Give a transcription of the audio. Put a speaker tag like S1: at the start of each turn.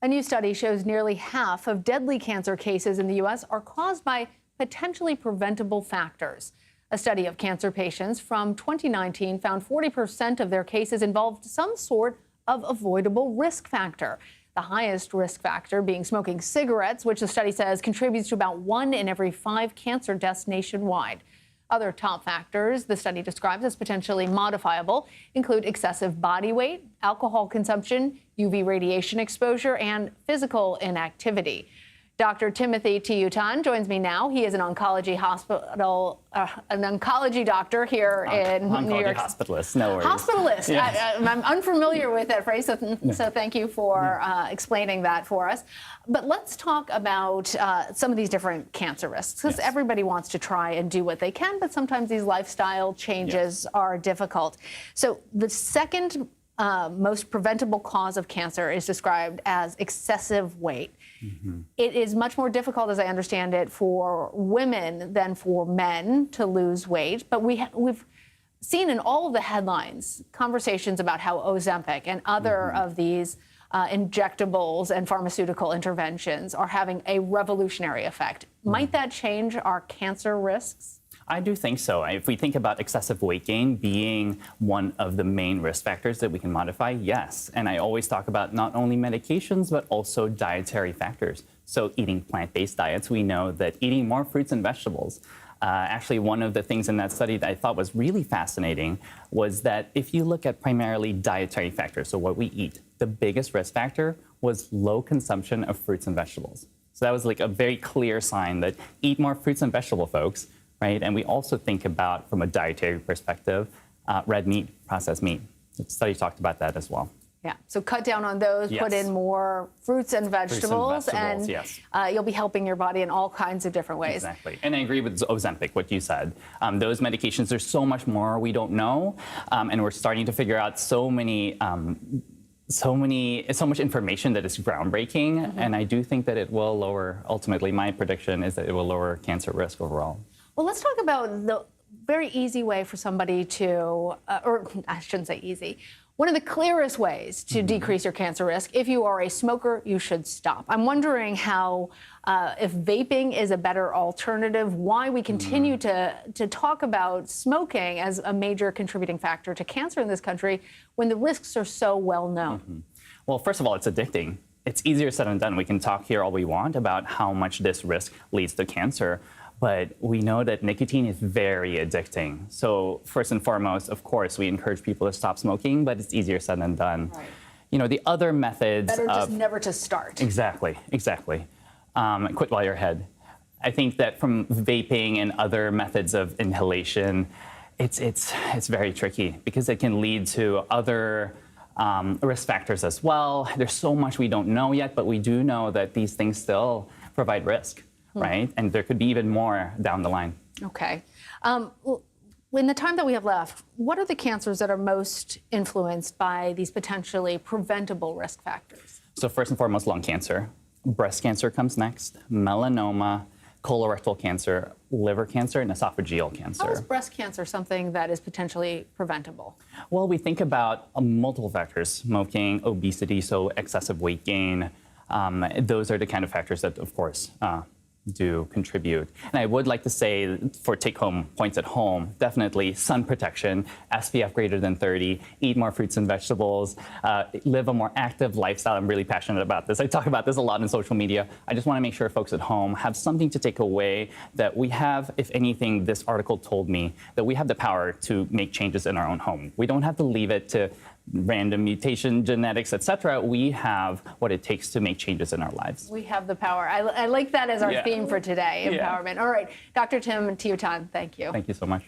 S1: A new study shows nearly half of deadly cancer cases in the U.S. are caused by potentially preventable factors. A study of cancer patients from 2019 found 40% of their cases involved some sort of avoidable risk factor. The highest risk factor being smoking cigarettes, which the study says contributes to about 1 in every 5 cancer deaths nationwide. Other top factors the study describes as potentially modifiable include excessive body weight, alcohol consumption, UV radiation exposure, and physical inactivity. Dr. Timothy Tiutan joins me now. He is an oncology doctor here in New York.
S2: Hospitalist, no worries.
S1: Hospitalist.
S2: Yes.
S1: I'm unfamiliar with that phrase, so thank you for explaining that for us. But let's talk about some of these different cancer risks, because everybody wants to try and do what they can, but sometimes these lifestyle changes are difficult. So the second most preventable cause of cancer is described as excessive weight. It is much more difficult, as I understand it, for women than for men to lose weight. But we've seen in all of the headlines conversations about how Ozempic and other of these injectables and pharmaceutical interventions are having a revolutionary effect. Might that change our cancer risks?
S2: I do think so. If we think about excessive weight gain being one of the main risk factors that we can modify, yes. And I always talk about not only medications, but also dietary factors. So eating plant-based diets, we know that eating more fruits and vegetables. Actually, one of the things in that study that I thought was really fascinating was that if you look at primarily dietary factors, so what we eat, the biggest risk factor was low consumption of fruits and vegetables. So that was like a very clear sign that eat more fruits and vegetables, folks. Right? And we also think about, from a dietary perspective, red meat, processed meat. The study talked about that as well.
S1: Yeah, so cut down on those, put in more fruits and vegetables, and you'll be helping your body in all kinds of different ways.
S2: Exactly. And I agree with Ozempic, what you said. Those medications, there's so much more we don't know, and we're starting to figure out so much information that is groundbreaking, and I do think that it will lower, ultimately, my prediction is that it will lower cancer risk overall.
S1: Well, let's talk about the very easy way for somebody to, or I shouldn't say easy, one of the clearest ways to decrease your cancer risk. If you are a smoker, you should stop. I'm wondering how, if vaping is a better alternative, why we continue to talk about smoking as a major contributing factor to cancer in this country when the risks are so well known.
S2: Well, first of all, it's addicting. It's easier said than done. We can talk here all we want about how much this risk leads to cancer. But we know that nicotine is very addicting. So first and foremost, of course, we encourage people to stop smoking, but it's easier said than done.
S1: Right.
S2: You know, the other methods
S1: better just never to start.
S2: Exactly. Quit while you're ahead. I think that from vaping and other methods of inhalation, it's very tricky because it can lead to other risk factors as well. There's so much we don't know yet, but we do know that these things still provide risk. Right? And there could be even more down the line.
S1: Okay. Well, in the time that we have left, what are the cancers that are most influenced by these potentially preventable risk factors?
S2: So first and foremost, lung cancer. Breast cancer comes next, melanoma, colorectal cancer, liver cancer, and esophageal cancer.
S1: How is breast cancer something that is potentially preventable?
S2: Well, we think about multiple factors: smoking, obesity, so excessive weight gain. Those are the kind of factors that, of course, do contribute. And I would like to say, for take-home points at home, definitely sun protection, SPF greater than 30, eat more fruits and vegetables, live a more active lifestyle. I'm really passionate about this. I talk about this a lot in social media. I just want to make sure folks at home have something to take away, that we have, if anything, this article told me, that we have the power to make changes in our own home. We don't have to leave it to random mutation, genetics, etc. We have what it takes to make changes in our lives.
S1: We have the power. I like that as our theme for today, empowerment. All right, Dr. Tim Tiutan, thank you.
S2: Thank you so much.